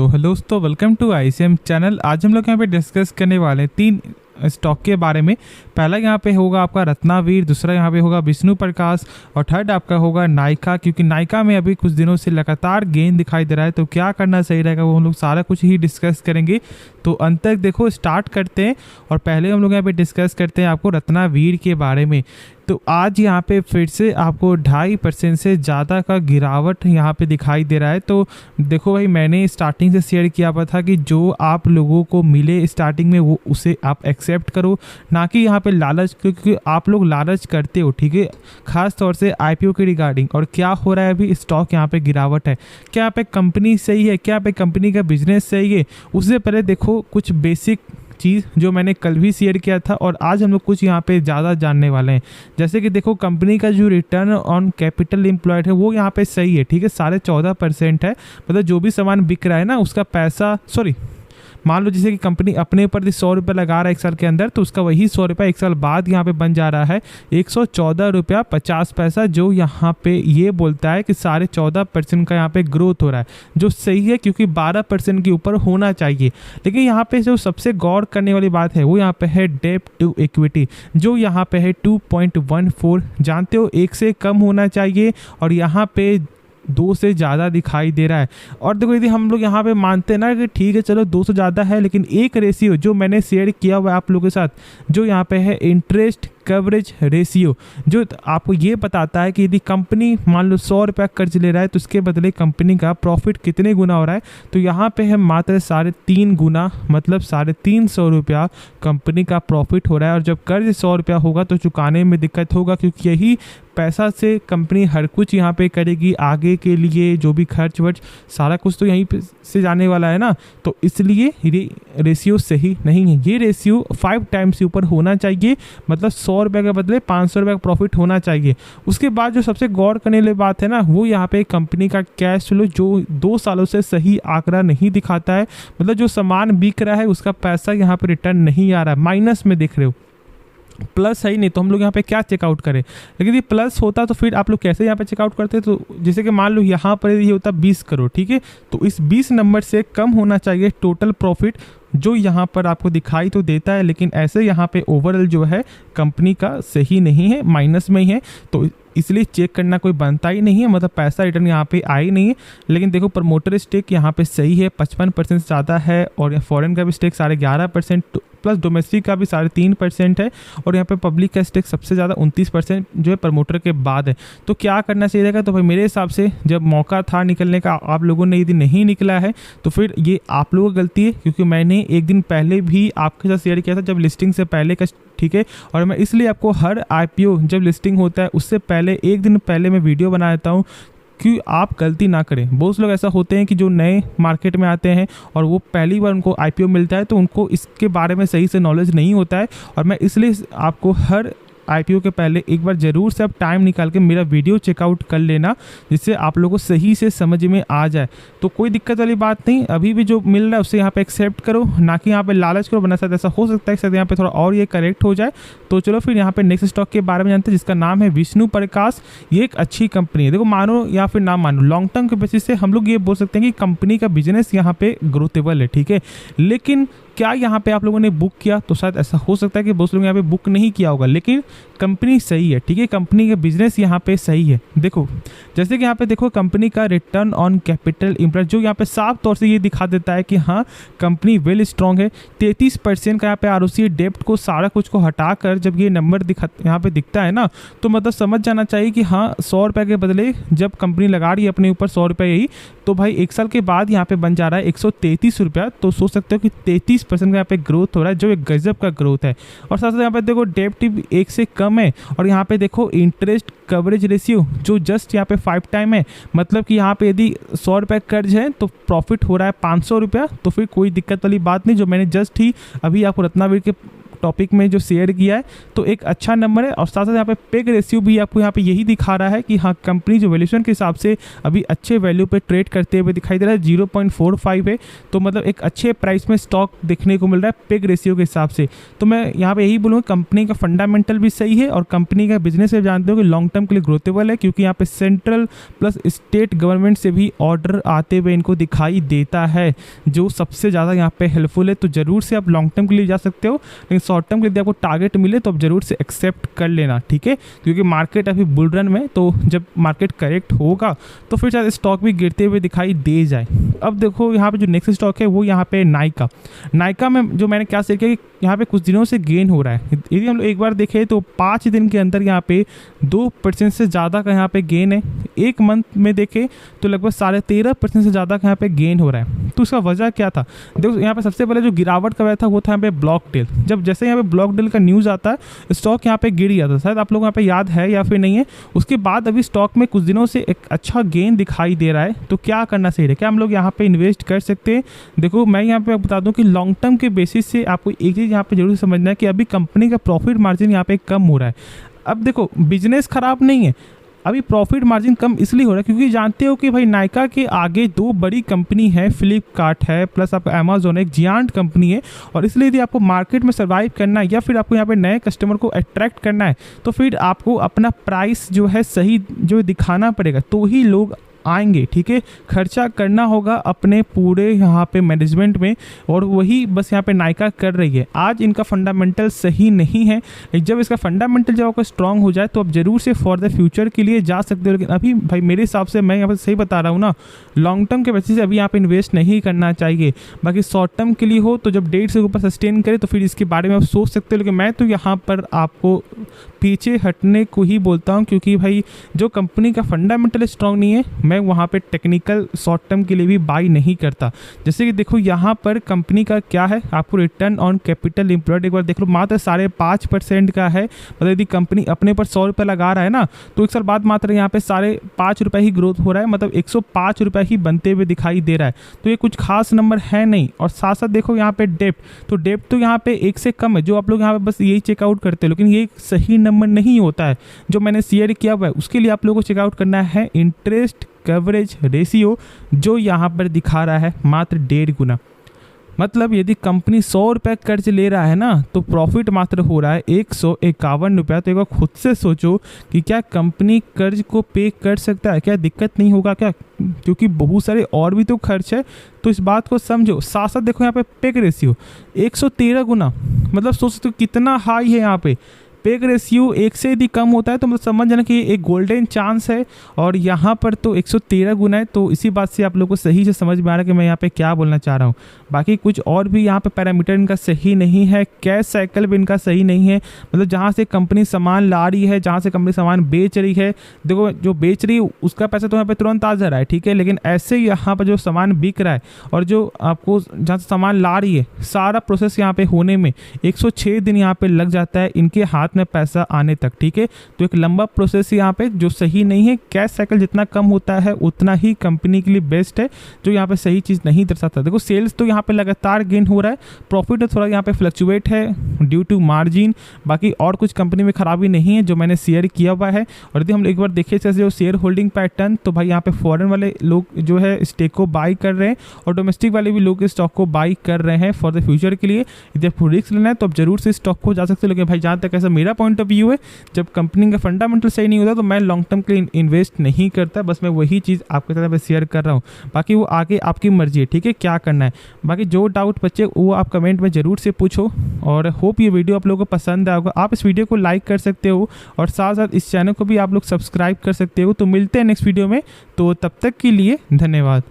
तो हेलो दोस्तों, welcome to ICM channel. आज हम लोग यहाँ पे डिस्कस करने वाले हैं 3 स्टॉक के बारे में। पहला यहाँ पे होगा आपका रत्नावीर, दूसरा यहाँ पे होगा विष्णु प्रकाश और थर्ड आपका होगा नायका, क्योंकि नायका में अभी कुछ दिनों से लगातार गेन दिखाई दे रहा है। तो क्या करना सही रहेगा वो हम लोग सारा कुछ ही डिस्कस करेंगे। तो अंत तक देखो, स्टार्ट करते हैं। और पहले हम लोग यहाँ पे डिस्कस करते हैं आपको रत्नावीर के बारे में। तो आज यहाँ पे फिर से आपको 2.5% से ज़्यादा का गिरावट यहाँ पे दिखाई दे रहा है। तो देखो भाई, मैंने स्टार्टिंग से शेयर किया हुआ था कि जो आप लोगों को मिले स्टार्टिंग में वो उसे आप एक्सेप्ट करो, ना कि यहाँ पे लालच, क्योंकि आप लोग लालच करते हो, ठीक है, खास तौर से आईपीओ के रिगार्डिंग। और क्या हो रहा है अभी, स्टॉक यहाँ पे गिरावट है। क्या यहाँ पे कंपनी सही है, क्या यहाँ पे कंपनी का बिजनेस सही है? उससे पहले देखो कुछ बेसिक चीज़ जो मैंने कल भी शेयर किया था और आज हम लोग कुछ यहाँ पे ज़्यादा जानने वाले हैं। जैसे कि देखो, कंपनी का जो रिटर्न ऑन कैपिटल एम्प्लॉयड है वो यहाँ पे सही है, ठीक है, 14.5% है। मतलब जो भी सामान बिक रहा है ना, उसका पैसा, मान लो जैसे कि कंपनी अपने ऊपर 100 रुपये लगा रहा है एक साल के अंदर, तो उसका वही 100 रुपये एक साल बाद यहाँ पे बन जा रहा है 114 रुपया 50 पैसा, जो यहाँ पे ये बोलता है कि 14.5% का यहाँ पे ग्रोथ हो रहा है, जो सही है, क्योंकि 12% के ऊपर होना चाहिए। लेकिन यहाँ पे जो सबसे गौर करने वाली बात है वो यहाँ पे है डेब्ट टू इक्विटी, जो यहाँ पे है 2.14। जानते हो, 1 से कम होना चाहिए और यहाँ पे 2 से ज़्यादा दिखाई दे रहा है। और देखो, यदि हम लोग यहाँ पे मानते हैं ना कि ठीक है चलो 2 से ज़्यादा है, लेकिन एक रेशियो जो मैंने शेयर किया हुआ है आप लोगों के साथ, जो यहाँ पे है इंटरेस्ट कवरेज रेशियो, जो आपको ये बताता है कि यदि कंपनी मान लो 100 रुपया कर्ज ले रहा है तो उसके बदले कंपनी का प्रॉफिट कितने गुना हो रहा है। तो यहाँ पे है मात्र 3.5 गुना, मतलब 350 रुपया कंपनी का प्रॉफिट हो रहा है। और जब कर्ज 100 रुपया होगा तो चुकाने में दिक्कत होगा, क्योंकि यही पैसा से कंपनी हर कुछ यहाँ पे करेगी, आगे के लिए जो भी खर्च वर्च सारा कुछ तो यहीं से जाने वाला है ना। तो इसलिए रेशियो सही नहीं है। ये रेशियो 5 टाइम्स से ऊपर होना चाहिए, मतलब 100 रुपये के बदले 500 रुपये का प्रॉफिट होना चाहिए। उसके बाद जो सबसे गौर करने वाली बात है ना, वो यहाँ पे कंपनी का कैश फ्लो, जो 2 सालों से सही आंकड़ा नहीं दिखाता है। मतलब जो सामान बिक रहा है उसका पैसा यहाँ पे रिटर्न नहीं आ रहा है, माइनस में देख रहे हो, प्लस है ही नहीं। तो हम लोग यहाँ पे क्या चेकआउट करें? लेकिन यदि प्लस होता तो फिर आप लोग कैसे यहाँ पे चेकआउट करते? तो जैसे कि मान लो यहाँ पर ये होता 20 करोड़, ठीक है, तो इस 20 नंबर से कम होना चाहिए टोटल प्रॉफिट, जो यहाँ पर आपको दिखाई तो देता है, लेकिन ऐसे यहाँ पे ओवरऑल जो है कंपनी का सही नहीं है, माइनस में ही है। तो इसलिए चेक करना कोई बनता ही नहीं है, मतलब पैसा रिटर्न यहाँ पे आ ही नहीं है। लेकिन देखो, प्रमोटर स्टेक यहाँ पे सही है, 55% से ज़्यादा है। और फॉरेन का भी स्टेक 11.5% प्लस डोमेस्टिक का भी 3.5% है। और यहाँ पे पब्लिक का स्टेक सबसे ज़्यादा 29% जो है प्रमोटर के बाद है। तो क्या करना चाहिए रहेगा? तो भाई मेरे हिसाब से जब मौका था निकलने का, आप लोगों ने यदि नहीं निकला है तो फिर ये आप लोगों की गलती है, क्योंकि मैंने एक दिन पहले भी आपके साथ शेयर किया था, जब लिस्टिंग से पहले का, ठीक है। और मैं इसलिए आपको हर आईपीओ जब लिस्टिंग होता है उससे पहले एक दिन पहले मैं वीडियो बना देता हूँ, कि आप गलती ना करें। बहुत लोग ऐसा होते हैं कि जो नए मार्केट में आते हैं और वो पहली बार उनको आईपीओ मिलता है, तो उनको इसके बारे में सही से नॉलेज नहीं होता है। और मैं इसलिए आपको हर आईपीओ के पहले एक बार ज़रूर से आप टाइम निकाल के मेरा वीडियो चेकआउट कर लेना, जिससे आप लोगों को सही से समझ में आ जाए। तो कोई दिक्कत वाली बात नहीं, अभी भी जो मिल रहा है उससे यहाँ पे एक्सेप्ट करो, ना कि यहाँ पे लालच करो, वरना शायद ऐसा हो सकता है शायद यहाँ पे थोड़ा और ये करेक्ट हो जाए। तो चलो फिर यहाँ पे नेक्स्ट स्टॉक के बारे में जानते हैं, जिसका नाम है विष्णु प्रकाश। ये एक अच्छी कंपनी है। देखो, मानो या फिर ना मानो, लॉन्ग टर्म के बेसिस से हम लोग ये बोल सकते हैं कि कंपनी का बिजनेस यहाँ पे ग्रोथेबल है, ठीक है। लेकिन क्या यहाँ पे आप लोगों ने बुक किया? तो शायद ऐसा हो सकता है कि बहुत लोग यहाँ पे बुक नहीं किया होगा, लेकिन कंपनी सही है, ठीक है, कंपनी का बिजनेस यहाँ पे सही है। देखो, जैसे कि यहाँ पे देखो, कंपनी का रिटर्न ऑन कैपिटल एम्प्लॉयड, जो यहाँ पे साफ तौर से ये दिखा देता है कि हाँ कंपनी वेल स्ट्रॉन्ग है। 33% का यहाँ पे आरओसी, डेब्ट को सारा कुछ को हटाकर जब ये नंबर यहाँ पे दिखता है ना, तो मतलब समझ जाना चाहिए कि हाँ 100 रुपये के बदले जब कंपनी लगा रही है अपने ऊपर 100 रुपये यही, तो भाई 1 साल के बाद यहाँ पे बन जा रहा है 133 रुपया। तो सोच सकते हो कि 33% का यहाँ पे ग्रोथ हो रहा है, जो एक गजब का ग्रोथ है। और साथ साथ यहाँ पे देखो डेब्ट 1 से कम है। और यहाँ पे देखो इंटरेस्ट कवरेज रेशियो जो जस्ट यहाँ पे 5 टाइम है, मतलब कि यहाँ पे यदि 100 रुपये कर्ज है तो प्रॉफिट हो रहा है 500 रुपया। तो फिर कोई दिक्कत वाली बात नहीं, जो मैंने जस्ट ही अभी आपको रत्नावीर के टॉपिक में जो शेयर किया है तो एक अच्छा नंबर है। और साथ साथ यहाँ पे पेग रेशियो भी आपको यहाँ पे यही दिखा रहा है कि हाँ कंपनी जो वैल्यूएशन के हिसाब से अभी अच्छे वैल्यू पे ट्रेड करते हुए दिखाई दे रहा है, 0.45 है, तो मतलब एक अच्छे प्राइस में स्टॉक देखने को मिल रहा है पेग रेशियो के हिसाब से। तो मैं यहाँ पे यही बोलूँगा कंपनी का फंडामेंटल भी सही है और कंपनी का बिजनेस से जानते हो कि लॉन्ग टर्म के लिए ग्रोथेबल है, क्योंकि यहाँ पे सेंट्रल प्लस स्टेट गवर्नमेंट से भी ऑर्डर आते हुए इनको दिखाई देता है, जो सबसे ज़्यादा यहाँ पे हेल्पफुल है। तो ज़रूर से आप लॉन्ग टर्म के लिए जा सकते हो, लेकिन शॉर्ट टर्म के लिए आपको टारगेट मिले तो आप ज़रूर से एक्सेप्ट कर लेना, ठीक है, क्योंकि मार्केट अभी बुल रन में, तो जब मार्केट करेक्ट होगा तो फिर शायद स्टॉक भी गिरते हुए दिखाई दे जाए। अब देखो यहाँ पे जो नेक्स्ट स्टॉक है वो यहाँ पे नाइका में जो मैंने क्या शेयर किया कि यहाँ पे कुछ दिनों से गेन हो रहा है। यदि हम लोग एक बार देखें तो 5 दिन के अंदर यहाँ पे 2% से ज़्यादा का यहाँ पे गेन है। एक मंथ में देखें तो लगभग 13.5% से ज़्यादा का यहाँ पे गेन हो रहा है। तो उसका वजह क्या था? देखो यहाँ पे सबसे पहले जो गिरावट का वजह था वो था यहाँ पे ब्लॉक डील। जब जैसे यहाँ पे ब्लॉक डील का न्यूज़ आता है स्टॉक यहाँ पे गिर गया था, शायद आप लोगों को यहाँ पे याद है या फिर नहीं है। उसके बाद अभी स्टॉक में कुछ दिनों से एक अच्छा गेन दिखाई दे रहा है। तो क्या करना सही है? क्या हम लोग यहाँ पे इन्वेस्ट कर सकते हैं? देखो मैं यहाँ पे बता दूं कि लॉन्ग टर्म के बेसिस से आपको एक चीज़ यहाँ पे जरूर समझना है कि अभी कंपनी का प्रॉफिट मार्जिन यहाँ पे कम हो रहा है। अब देखो बिजनेस खराब नहीं है, अभी प्रॉफिट मार्जिन कम इसलिए हो रहा है क्योंकि जानते हो कि भाई नाइका के आगे 2 बड़ी कंपनी है, फ्लिपकार्ट है प्लस आपका अमेजोन है, एक जियांट कंपनी है। और इसलिए यदि आपको मार्केट में सर्वाइव करना है या फिर आपको यहाँ पे नए कस्टमर को अट्रैक्ट करना है तो फिर आपको अपना प्राइस जो है सही जो दिखाना पड़ेगा, तो ही लोग आएंगे, ठीक है। खर्चा करना होगा अपने पूरे यहाँ पे मैनेजमेंट में, और वही बस यहाँ पे नाइका कर रही है। आज इनका फंडामेंटल सही नहीं है, जब इसका फंडामेंटल जब आपका स्ट्रांग हो जाए तो आप जरूर से फॉर द फ्यूचर के लिए जा सकते हो। लेकिन अभी भाई मेरे हिसाब से मैं यहाँ पर सही बता रहा हूँ ना, लॉन्ग टर्म के बेसिस से अभी यहाँ पे इन्वेस्ट नहीं करना चाहिए। बाकी शॉर्ट टर्म के लिए हो तो जब 1.5 से ऊपर सस्टेन करे तो फिर इसके बारे में आप सोच सकते हो। लेकिन मैं तो यहाँ पर आपको पीछे हटने को ही बोलता हूँ, क्योंकि भाई जो कंपनी का फंडामेंटल स्ट्रांग नहीं है मैं वहाँ पे टेक्निकल शॉर्ट टर्म के लिए भी बाई नहीं करता। जैसे कि देखो यहाँ पर कंपनी का क्या है, आपको रिटर्न ऑन कैपिटल एम्प्लॉयड एक बार देख लो, मात्र 5.5% का है। मतलब यदि कंपनी अपने पर 100 रुपये लगा रहा है ना, तो एक साल बाद मात्र यहाँ पे 5.5 रुपये ही ग्रोथ हो रहा है, मतलब 105 रुपये ही बनते हुए दिखाई दे रहा है। तो ये कुछ खास नंबर है नहीं। और साथ साथ देखो यहाँ पे डेप्ट तो यहाँ पे 1 से कम है, जो आप लोग यहाँ पे बस यही चेकआउट करते हो, लेकिन ये सही नंबर नहीं होता है। जो मैंने शेयर किया हुआ है उसके लिए आप लोगों को चेकआउट करना है इंटरेस्ट कवरेज रेशियो, जो यहाँ पर दिखा रहा है मात्र 1.5 गुना। मतलब यदि कंपनी 100 रुपये कर्ज ले रहा है ना तो प्रॉफिट मात्र हो रहा है 151 रुपया। तो एक बार खुद से सोचो कि क्या कंपनी कर्ज को पे कर सकता है, क्या दिक्कत नहीं होगा क्या? क्योंकि बहुत सारे और भी तो खर्च है, तो इस बात को समझो। साथ साथ देखो यहाँ पे पेग रेशियो 113 गुना, मतलब सोच सकते हो कितना हाई है यहाँ पे। पेग रेशियो 1 से यदि कम होता है तो मतलब समझ जाना कि एक गोल्डन चांस है, और यहाँ पर तो 113 गुना है। तो इसी बात से आप लोगों को सही से समझ में आ रहा है कि मैं यहाँ पे क्या बोलना चाह रहा हूँ। बाकी कुछ और भी यहाँ पे पैरामीटर इनका सही नहीं है, कैश साइकिल भी इनका सही नहीं है। मतलब जहाँ से कंपनी सामान ला रही है, जहाँ से कंपनी सामान बेच रही है, देखो जो बेच रही है उसका पैसा तो यहाँ पे तुरंत आ जा रहा है, ठीक है, लेकिन ऐसे यहाँ पर जो सामान बिक रहा है और जो आपको जहाँ से सामान ला रही है, सारा प्रोसेस यहाँ पे होने में 106 दिन यहाँ पे लग जाता है इनके हाथ में पैसा आने तक, ठीक है। तो एक लंबा प्रोसेस यहाँ पे जो सही नहीं है। कैश साइकिल जितना कम होता है उतना ही कंपनी के लिए बेस्ट है, जो यहाँ पे सही चीज़ नहीं दर्शाता। देखो सेल्स तो यहाँ पे लगातार गेन हो रहा है, प्रॉफिट थोड़ा यहाँ पे फ्लक्चुएट है ड्यू टू मार्जिन। बाकी और कुछ कंपनी में खराबी नहीं है जो मैंने शेयर किया हुआ है। और यदि हम एक बार देखें जो शेयर होल्डिंग पैटर्न, तो भाई यहाँ पे फॉरेन वाले लोग जो है स्टेक को बाई कर रहे हैं और डोमेस्टिक वाले भी लोग स्टॉक को बाई कर रहे हैं फॉर द फ्यूचर के लिए। यदि आपको रिस्क लेना है तो आप जरूर से स्टॉक को जा सकते हो। लेकिन भाई जहाँ तक ऐसा मेरा पॉइंट ऑफ व्यू है, जब कंपनी का फंडामेंटल सही नहीं होता तो मैं लॉन्ग टर्म के लिए इन्वेस्ट नहीं करता। बस मैं वही चीज़ आपके साथ शेयर कर रहा हूँ, बाकी वो आगे आपकी मर्जी है, ठीक है, क्या करना है। बाकी जो डाउट बच्चे वो आप कमेंट में ज़रूर से पूछो, और होप ये वीडियो आप लोगों को पसंद आएगा। आप इस वीडियो को लाइक कर सकते हो और साथ साथ इस चैनल को भी आप लोग सब्सक्राइब कर सकते हो। तो मिलते हैं नेक्स्ट वीडियो में, तो तब तक के लिए धन्यवाद।